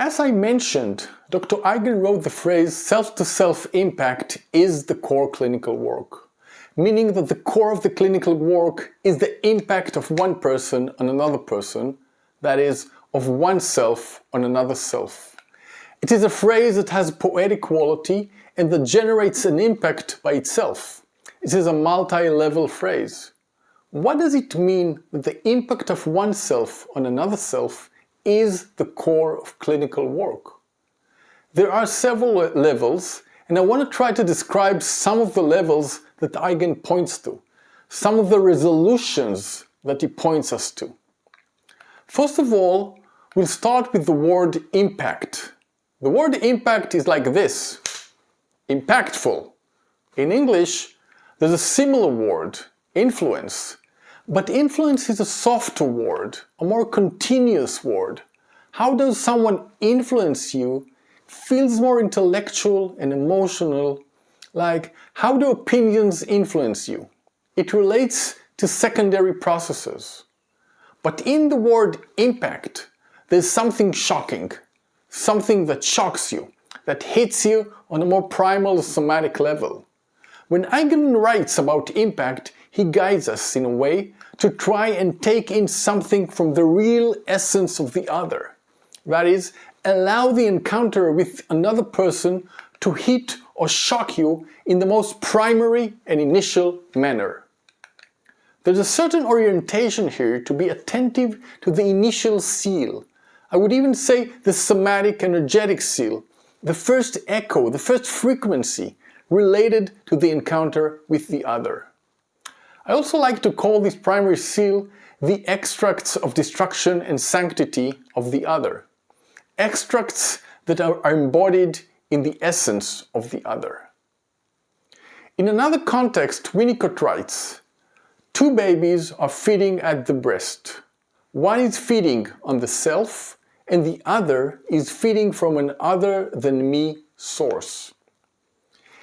As I mentioned, Dr. Eigen wrote the phrase self-to-self impact is the core clinical work, meaning that the core of the clinical work is the impact of one person on another person, that is, of oneself on another self. It is a phrase that has poetic quality and that generates an impact by itself. It is a multi-level phrase. What does it mean that the impact of oneself on another self is the core of clinical work? There are several levels, and I want to try to describe some of the levels that Eigen points to, some of the resolutions that he points us to. First of all, we'll start with the word impact. The word impact is like this: impactful. In English, there's a similar word, influence. But influence is a softer word, a more continuous word. How does someone influence you feels more intellectual and emotional, like how do opinions influence you? It relates to secondary processes. But in the word impact, there's something shocking, something that shocks you, that hits you on a more primal somatic level. When Eigen writes about impact, he guides us in a way to try and take in something from the real essence of the other. That is, allow the encounter with another person to hit or shock you in the most primary and initial manner. There's a certain orientation here to be attentive to the initial seal. I would even say the somatic energetic seal, the first echo, the first frequency related to the encounter with the other. I also like to call this primary seal the extracts of destruction and sanctity of the other. Extracts that are embodied in the essence of the other. In another context, Winnicott writes, two babies are feeding at the breast. One is feeding on the self, and the other is feeding from an other than me source.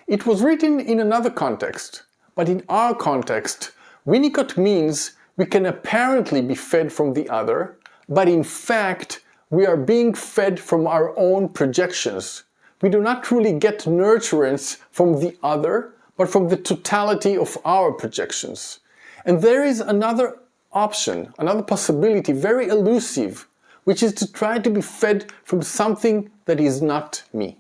It was written in another context, but in our context, Winnicott means we can apparently be fed from the other, but in fact, we are being fed from our own projections. We do not truly get nurturance from the other, but from the totality of our projections. And there is another option, another possibility, very elusive, which is to try to be fed from something that is not me.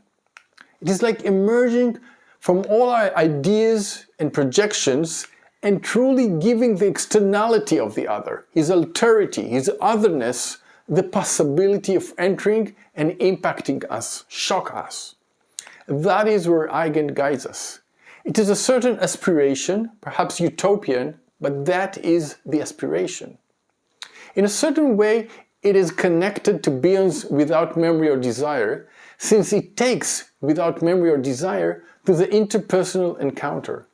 It is like emerging from all our ideas and projections and truly giving the externality of the other, his alterity, his otherness, the possibility of entering and impacting us, shock us. That is where Eigen guides us. It is a certain aspiration, perhaps utopian, but that is the aspiration. In a certain way, it is connected to Bion's without memory or desire, since it takes without memory or desire to the interpersonal encounter.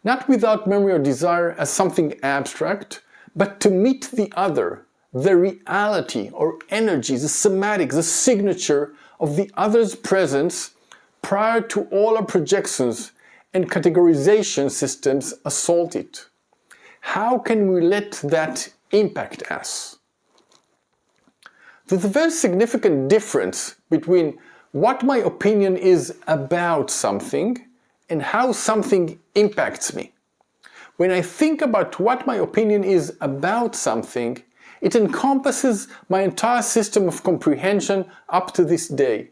Not without memory or desire as something abstract, but to meet the other, the reality or energy, the somatic, the signature of the other's presence prior to all our projections and categorization systems assault it. How can we let that impact us? There's a very significant difference between what my opinion is about something and how something impacts me. When I think about what my opinion is about something, it encompasses my entire system of comprehension up to this day,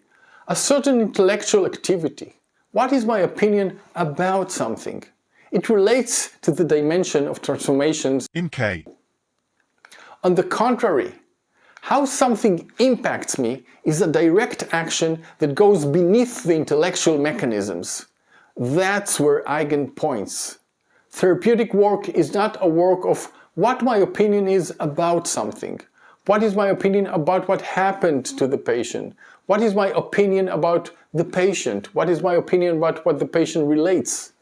a certain intellectual activity. What is my opinion about something? It relates to the dimension of transformations in K. On the contrary, how something impacts me is a direct action that goes beneath the intellectual mechanisms. That's where Eigen points. Therapeutic work is not a work of what my opinion is about something. What is my opinion about what happened to the patient? What is my opinion about the patient? What is my opinion about what the patient relates?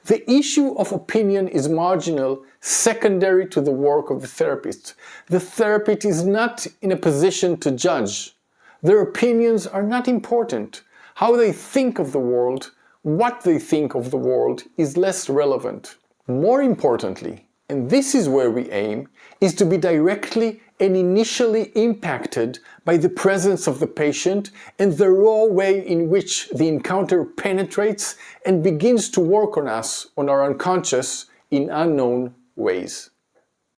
The issue of opinion is marginal, secondary to the work of the therapist. The therapist is not in a position to judge. Their opinions are not important. How they think of the world, what they think of the world is less relevant. More importantly, and this is where we aim, is to be directly and initially impacted by the presence of the patient and the raw way in which the encounter penetrates and begins to work on us, on our unconscious, in unknown ways.